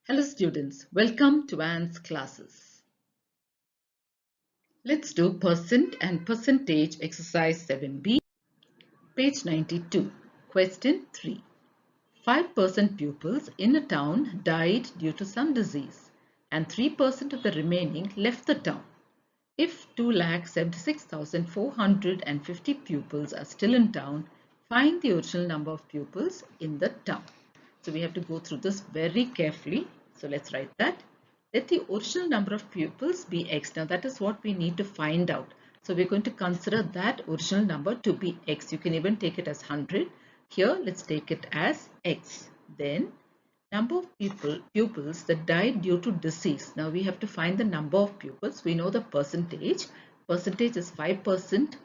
Hello students, welcome to Anne's classes. Let's do percent and percentage exercise 7b, page 92. Question 3. 5% pupils in a town died due to some disease and 3% of the remaining left the town. If 2,76,450 pupils are still in town, find the original number of pupils in the town. So we have to go through this very carefully. So let's write that. Let the original number of pupils be x. Now that is what we need to find out. So we're going to consider that original number to be x. You can even take it as 100. Here let's take it as x. Then number of pupils that died due to disease. Now we have to find the number of pupils. We know the percentage. Percentage is 5%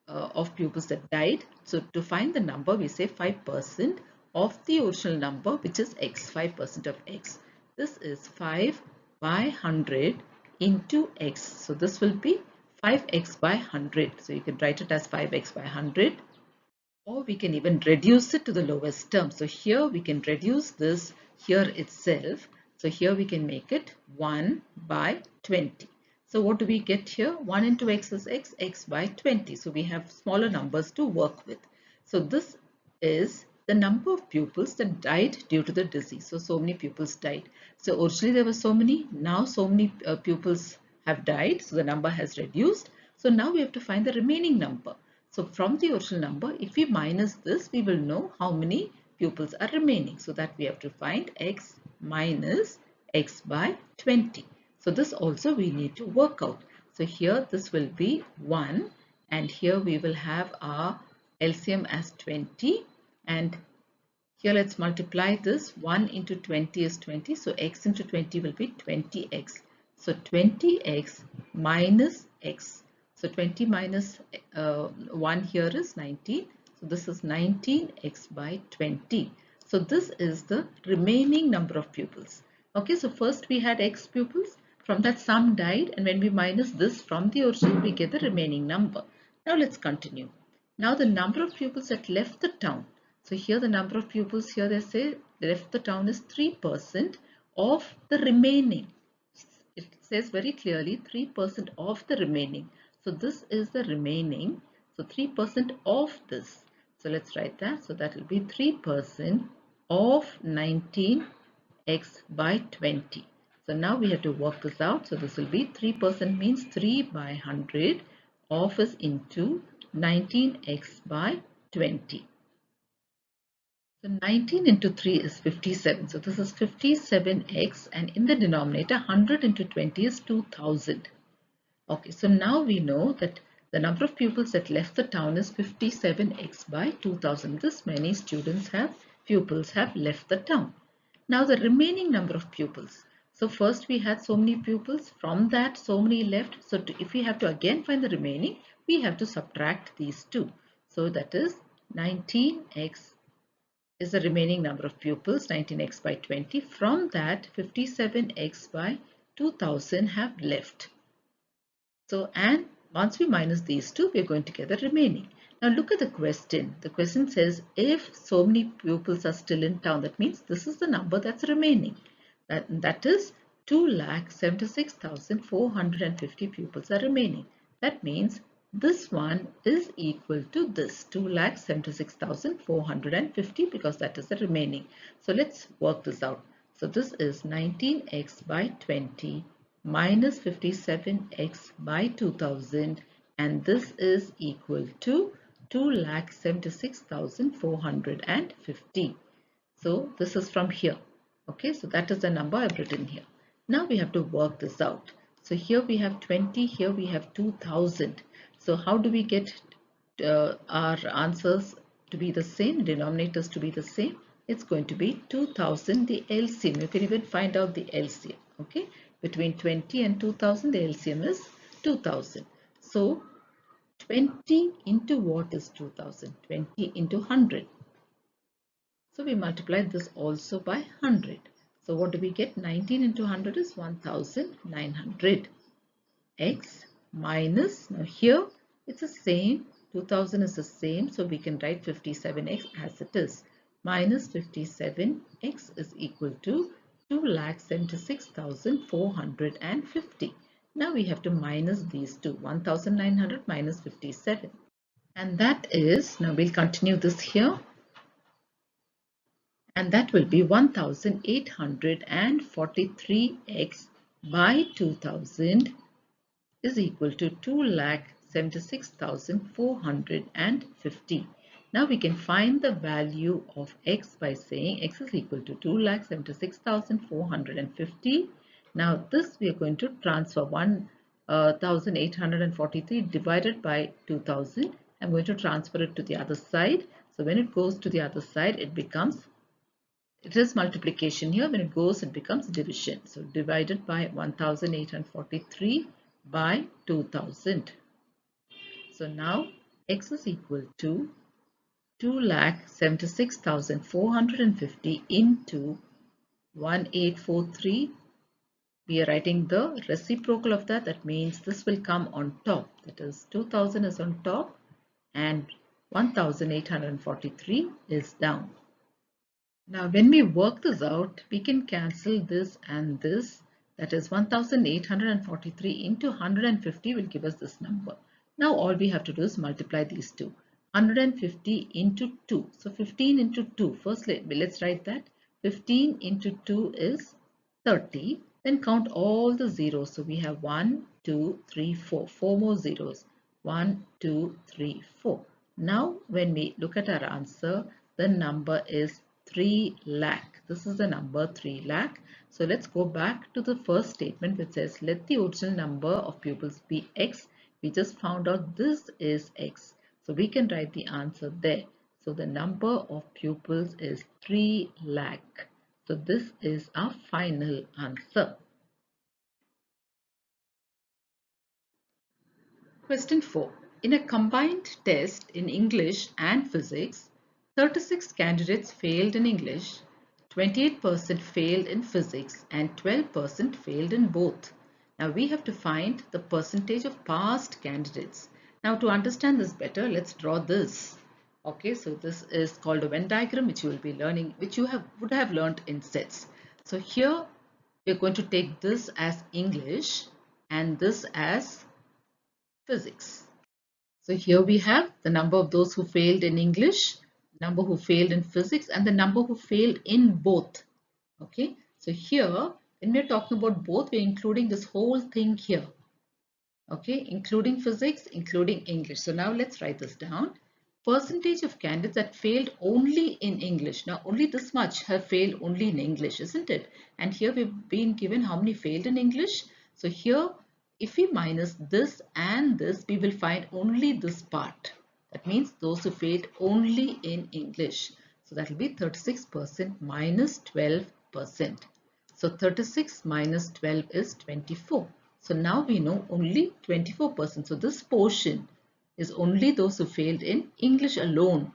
of pupils that died. So to find the number, we say 5% of the original number, which is x, 5% of x. This is 5 by 100 into x. So this will be 5x by 100. So you can write it as 5x by 100. Or we can even reduce it to the lowest term. So here we can reduce this here itself. So here we can make it 1 by 20. So what do we get here? 1 into x is x, x by 20. So we have smaller numbers to work with. So this is the number of pupils that died due to the disease. So many pupils died. So originally there were so many, now so many pupils have died. So the number has reduced. So now we have to find the remaining number. So from the original number, if we minus this, we will know how many pupils are remaining. So that we have to find x minus x by 20. So this also we need to work out. So here this will be 1 and here we will have our LCM as 20 and here let's multiply this. 1 into 20 is 20. So x into 20 will be 20x. So 20x minus x. So 20 minus 1 here is 19. So this is 19x by 20. So this is the remaining number of pupils. Okay, so first we had x pupils. From that some died and when we minus this from the original we get the remaining number. Now let's continue. Now the number of pupils that left the town. So here the number of pupils here they say left the town is 3% of the remaining. It says very clearly 3% of the remaining. So this is the remaining. So 3% of this. So let's write that. So that will be 3% of 19x by 20. So now we have to work this out. So this will be 3% means 3 by 100 of is into 19x by 20. So 19 into 3 is 57. So this is 57x and in the denominator 100 into 20 is 2000. Okay, so now we know that the number of pupils that left the town is 57x by 2000. This many pupils have left the town. Now the remaining number of pupils. So first we had so many pupils, from that so many left. So if we have to again find the remaining, we have to subtract these two. So that is 19x is the remaining number of pupils, 19x by 20. From that 57x by 2000 have left. So and once we minus these two, we are going to get the remaining. Now look at the question. The question says if so many pupils are still in town, that means this is the number that's remaining. That is 2,76,450 pupils are remaining. That means this one is equal to this 2,76,450 because that is the remaining. So let's work this out. So this is 19x by 20 minus 57x by 2000 and this is equal to 2,76,450. So this is from here. Okay, so that is the number I've written here. Now we have to work this out. So here we have 20, here we have 2000. So how do we get our answers to be the same, denominators to be the same? It's going to be 2000, the LCM. You can even find out the LCM. Okay, between 20 and 2000, the LCM is 2000. So 20 into what is 2000? 20 into 100. So we multiply this also by 100. So what do we get? 19 into 100 is 1900. X minus, now here it's the same, 2000 is the same, so we can write 57x as it is. Minus 57x is equal to 2,76,450. Now we have to minus these two, 1,900 minus 57. And that is, now we'll continue this here. And that will be 1,843x by 2,000 is equal to 2,76,450. Now we can find the value of x by saying x is equal to 2,76,450. Now this we are going to transfer 1,843 divided by 2,000. I'm going to transfer it to the other side. So when it goes to the other side, it is multiplication here. When it goes, it becomes division. So divided by 1,843 by 2,000. So now x is equal to 2,76,450 into 1,843. We are writing the reciprocal of that. That means this will come on top. That is 2,000 is on top and 1,843 is down. Now when we work this out, we can cancel this and this. That is 1,843 into 150 will give us this number. Now all we have to do is multiply these two. 150 into 2. So 15 into 2. First let's write that. 15 into 2 is 30. Then count all the zeros. So we have 1, 2, 3, 4. 4 more zeros. 1, 2, 3, 4. Now when we look at our answer, the number is 3 lakh. This is the number 3 lakh. So let's go back to the first statement which says let the original number of pupils be x. We just found out this is x. So we can write the answer there. So the number of pupils is 3 lakh. So this is our final answer. Question 4. In a combined test in English and physics, 36 candidates failed in English, 28% failed in physics and 12% failed in both. Now we have to find the percentage of passed candidates. Now to understand this better, let's draw this. Okay, so this is called a Venn diagram which you will be learning, which you would have learned in sets. So here we are going to take this as English and this as physics. So here we have the number of those who failed in English, number who failed in physics and the number who failed in both. Okay, so here when we're talking about both, we're including this whole thing here. Okay, including physics, including English. So now let's write this down. Percentage of candidates that failed only in English. Now only this much have failed only in English, isn't it? And here we've been given how many failed in English. So here if we minus this and this, we will find only this part. That means those who failed only in English. So that will be 36% minus 12%. So 36 minus 12 is 24. So now we know only 24%. So this portion is only those who failed in English alone.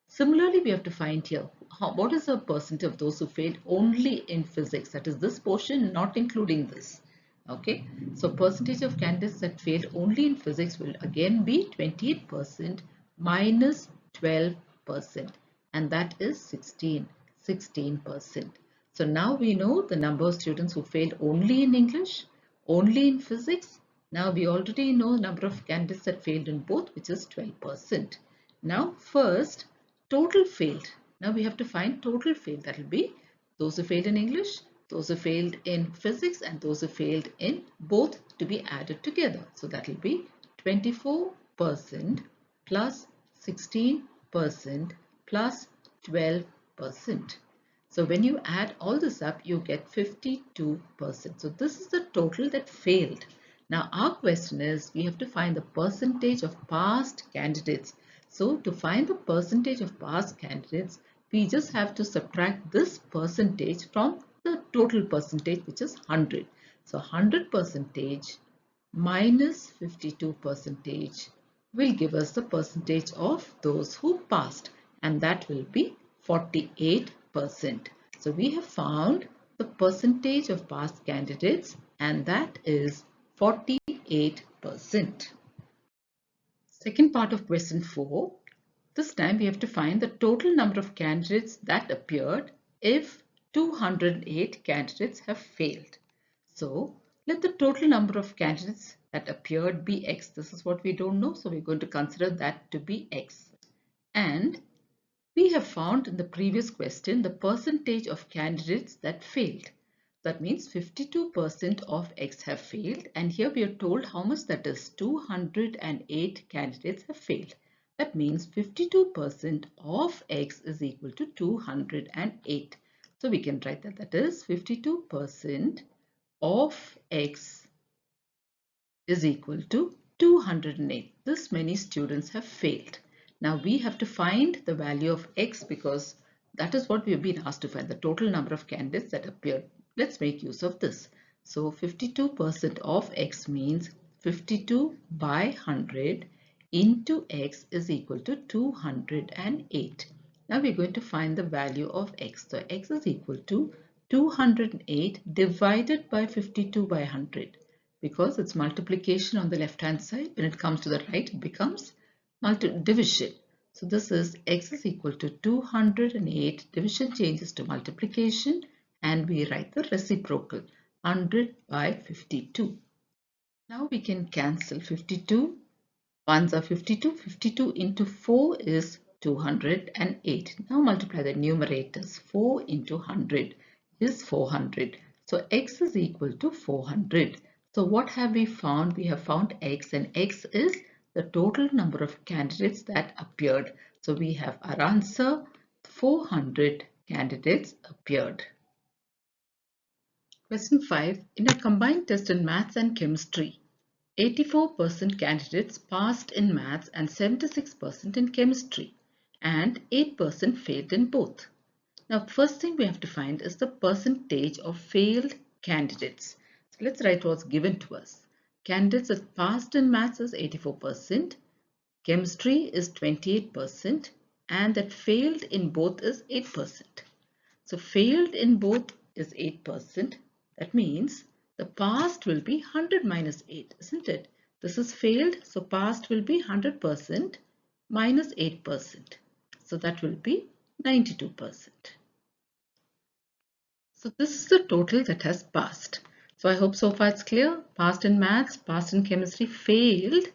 Similarly, we have to find here what is the percentage of those who failed only in physics. That is this portion not including this. Okay, so percentage of candidates that failed only in physics will again be 28% minus 12%, and that is 16%. So now we know the number of students who failed only in English, only in physics. Now we already know the number of candidates that failed in both, which is 12%. Now first, total failed. Now we have to find total failed. That will be those who failed in English, those who failed in physics and those who failed in both to be added together. So that will be 24% plus 16% plus 12%. So when you add all this up, you get 52%. So this is the total that failed. Now our question is, we have to find the percentage of passed candidates. So to find the percentage of passed candidates, we just have to subtract this percentage from the total percentage, which is 100. So 100 percentage minus 52 percentage will give us the percentage of those who passed, and that will be 48%. So we have found the percentage of passed candidates, and that is 48%. Second part of question 4. This time we have to find the total number of candidates that appeared if 208 candidates have failed. So let the total number of candidates that appeared be X. This is what we don't know, so we're going to consider that to be X. And we have found in the previous question the percentage of candidates that failed. That means 52% of X have failed, and here we are told how much that is. 208 candidates have failed. That means 52% of X is equal to 208. So we can write that is 52% of X is equal to 208. This many students have failed. Now we have to find the value of X because that is what we have been asked to find, the total number of candidates that appeared. Let's make use of this. So 52% of X means 52 by 100 into X is equal to 208. Now we're going to find the value of X. So X is equal to 208 divided by 52 by 100. Because it's multiplication on the left hand side, when it comes to the right it becomes division. So this is X is equal to 208, division changes to multiplication, and we write the reciprocal 100 by 52. Now we can cancel 52. Ones are 52. 52 into 4 is 208. Now multiply the numerators. 4 into 100 is 400. So X is equal to 400. So what have we found? We have found X, and X is the total number of candidates that appeared. So we have our answer, 400 candidates appeared. Question 5. In a combined test in maths and chemistry, 84% candidates passed in maths and 76% in chemistry, and 8% failed in both. Now, first thing we have to find is the percentage of failed candidates. So let's write what's given to us. Candidates that passed in maths is 84%, chemistry is 28%, and that failed in both is 8%. So failed in both is 8%. That means the passed will be 100 minus 8, isn't it? This is failed, so passed will be 100% minus 8%. So that will be 92%. So this is the total that has passed. So I hope so far it's clear. Passed in maths, passed in chemistry, failed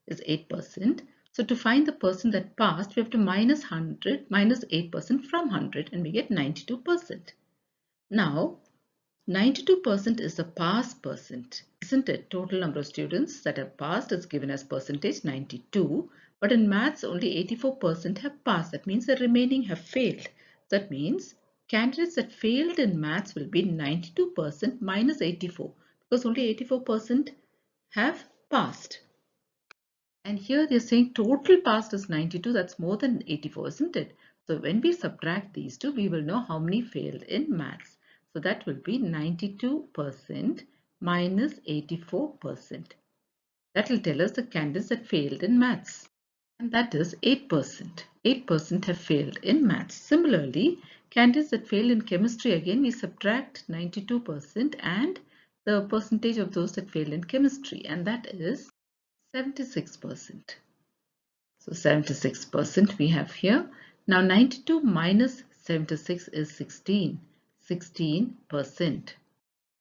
is 8%. So to find the person that passed, we have to minus 8% from 100, and we get 92%. Now, 92% is the pass percent, isn't it? Total number of students that have passed is given as percentage 92. But in maths, only 84% have passed. That means the remaining have failed. That means candidates that failed in maths will be 92% minus 84, because only 84% have passed. And here they're saying total passed is 92. That's more than 84, isn't it? So when we subtract these two, we will know how many failed in maths. So that will be 92% minus 84%. That will tell us the candidates that failed in maths. And that is 8%. 8% have failed in maths. Similarly, candidates that failed in chemistry, again we subtract 92% and the percentage of those that failed in chemistry, and that is 76%. So 76% we have here. Now 92 minus 76 is 16. 16%.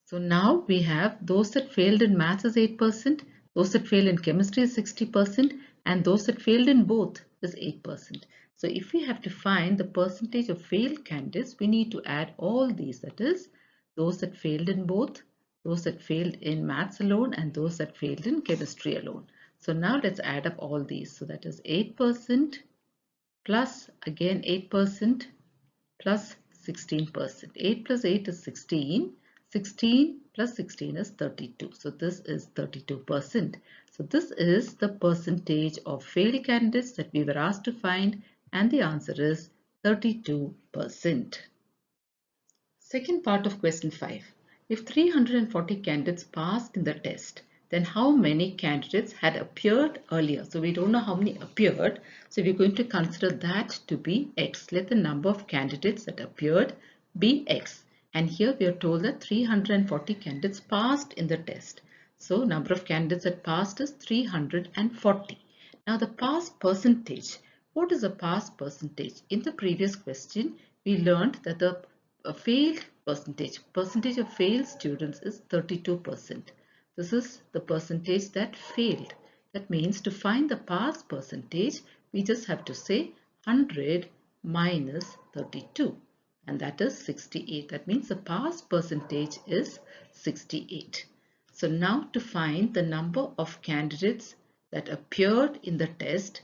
So now we have those that failed in maths is 8%, those that failed in chemistry is 60%, and those that failed in both is 8%. So if we have to find the percentage of failed candidates, we need to add all these, that is, those that failed in both, those that failed in maths alone, and those that failed in chemistry alone. So now let's add up all these. So that is 8% plus again 8% plus 16%. 8 plus 8 is 16. 16 plus 16 is 32. So this is 32%. So this is the percentage of failed candidates that we were asked to find, and the answer is 32%. Second part of question 5. If 340 candidates passed in the test, then how many candidates had appeared earlier? So we don't know how many appeared. So we're going to consider that to be X. Let the number of candidates that appeared be X. And here we are told that 340 candidates passed in the test. So number of candidates that passed is 340. Now the pass percentage. What is a pass percentage? In the previous question, we learned that the a failed percentage of failed students is 32%. This is the percentage that failed. That means to find the pass percentage, we just have to say 100 minus 32, and that is 68. That means the pass percentage is 68. So now to find the number of candidates that appeared in the test,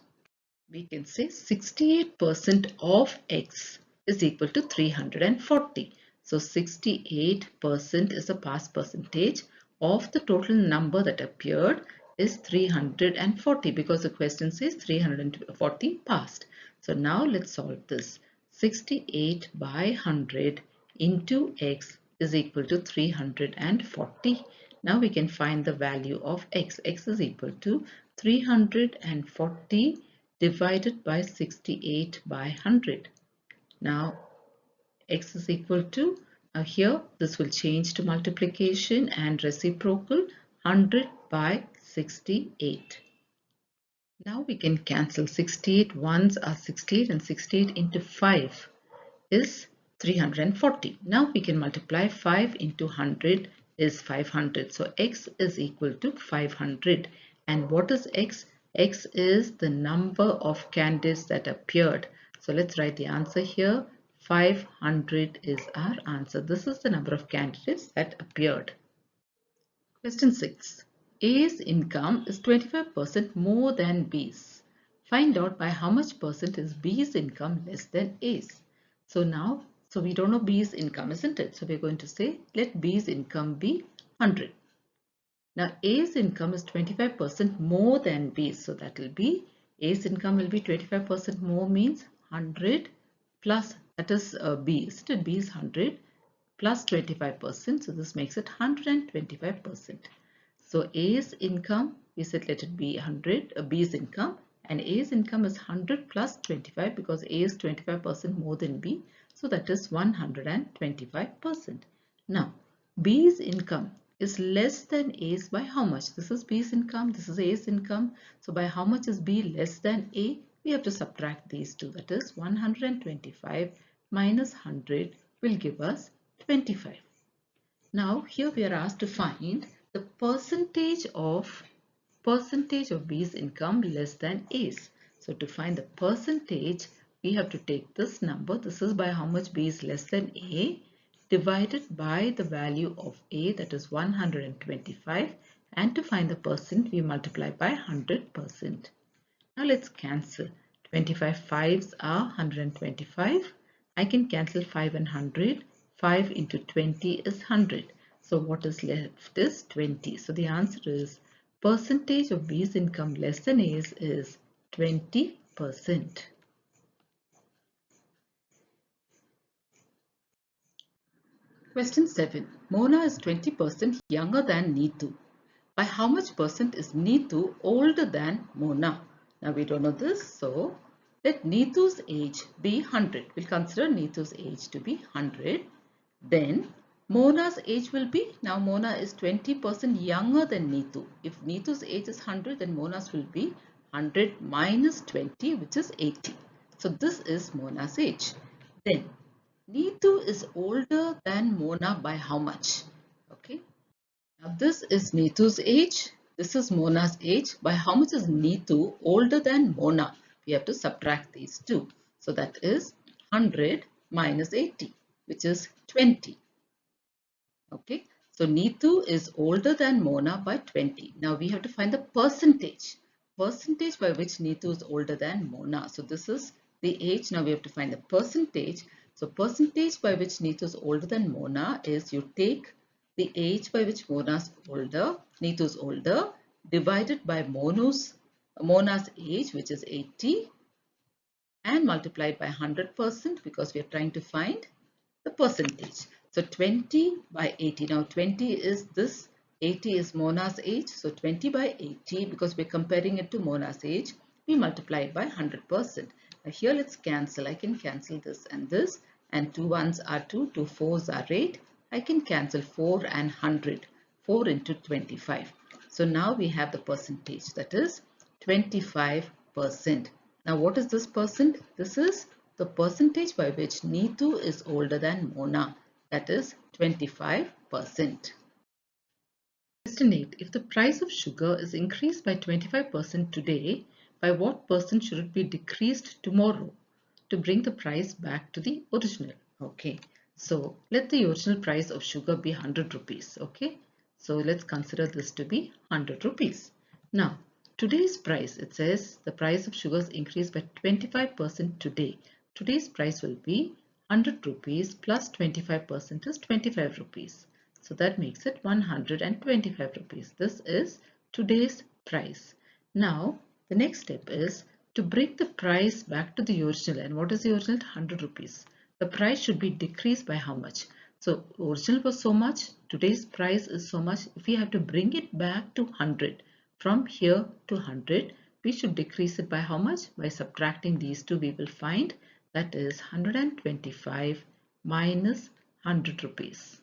we can say 68% of x is equal to 340. So 68% is the pass percentage of the total number that appeared is 340, because the question says 340 passed. So now let's solve this. 68 by 100 into x is equal to 340. Now we can find the value of x. X is equal to 340 divided by 68 by 100. Now x is equal to, here this will change to multiplication and reciprocal, 100 by 68. Now we can cancel 68 ones are 68, and 68 into 5 is 340. Now we can multiply 5 into 100 is 500. So x is equal to 500. And what is x? X is the number of candidates that appeared. So let's write the answer here. 500 is our answer. This is the number of candidates that appeared. Question 6. A's income is 25% more than B's. Find out by how much percent is B's income less than A's. So we don't know B's income, isn't it? So we're going to say let B's income be 100. Now A's income is 25% more than B's. So that will be, A's income will be 25% more, means 100 plus, that is B, isn't it? B is 100 plus 25%. So this makes it 125%. So A's income, we said let it be 100, B's income, and A's income is 100 plus 25, because A is 25% more than B. So that is 125%. Now B's income is less than A's by how much? This is B's income, this is A's income. So by how much is B less than A? We have to subtract these two. That is 125 minus 100 will give us 25. Now here we are asked to find the percentage of B's income less than A's. So to find the percentage, we have to take this number. This is by how much B is less than A, divided by the value of A, that is 125, and to find the percent we multiply by 100%. Now let's cancel. 25 fives are 125. I can cancel 5 and 100. 5 into 20 is 100. So what is left is 20. So the answer is percentage of B's income less than A's is 20%. Question 7. Mona is 20% younger than Neetu. By how much percent is Neetu older than Mona? Now we don't know this, so let Neetu's age be 100. We'll consider Neetu's age to be 100. Then Mona's age will be, now Mona is 20% younger than Neetu. If Neetu's age is 100, then Mona's will be 100 minus 20, which is 80. So this is Mona's age. Then Neetu is older than Mona by how much? Okay. Now this is Neetu's age. This is Mona's age. By how much is Neetu older than Mona? We have to subtract these two. So that is 100 minus 80, which is 20. Okay. So Neetu is older than Mona by 20. Now we have to find the percentage. Percentage by which Neetu is older than Mona. So this is the age. Now we have to find the percentage. So percentage by which Neetu is older than Mona is, you take the age by which Neetu is older, divided by Mona's age, which is 80, and multiplied by 100%, because we are trying to find the percentage. So 20 by 80. Now 20 is this, 80 is Mona's age. So 20 by 80, because we're comparing it to Mona's age, we multiply it by 100%. Now here let's cancel. I can cancel this, and 2 ones are 2, 2 fours are 8. I can cancel 4 and 100. 4 into 25. So now we have the percentage, that is 25%. Now what is this percent? This is the percentage by which Neetu is older than Mona, that is 25%. Question 8. If the price of sugar is increased by 25% today, by what percent should it be decreased tomorrow to bring the price back to the original? Okay, so let the original price of sugar be 100 rupees. Okay, so let's consider this to be 100 rupees. Now, today's price, it says the price of sugar is increased by 25% today. Today's price will be 100 rupees plus 25% is 25 rupees. So that makes it 125 rupees. This is today's price. Now, the next step is to bring the price back to the original. And what is the original? 100 rupees. The price should be decreased by how much? So, original was so much. Today's price is so much. If we have to bring it back to 100, from here to 100, we should decrease it by how much? By subtracting these two, we will find that is 125 minus 100 rupees,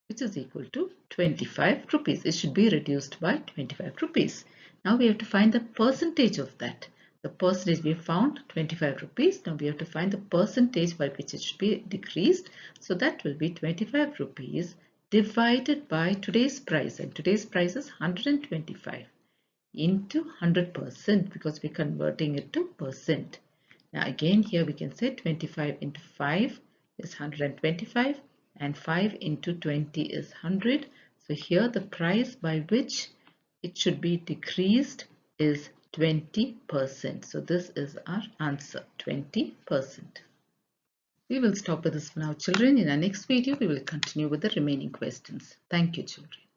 which is equal to 25 rupees. It should be reduced by 25 rupees. Now we have to find the percentage of that. The percentage we found 25 rupees. Now we have to find the percentage by which it should be decreased. So that will be 25 rupees divided by today's price. And today's price is 125 into 100% because we're converting it to percent. Now again here we can say 25 into 5 is 125 and 5 into 20 is 100. So here the price by which it should be decreased is 20%. So this is our answer, 20%. We will stop with this for now, children. In our next video, we will continue with the remaining questions. Thank you, children.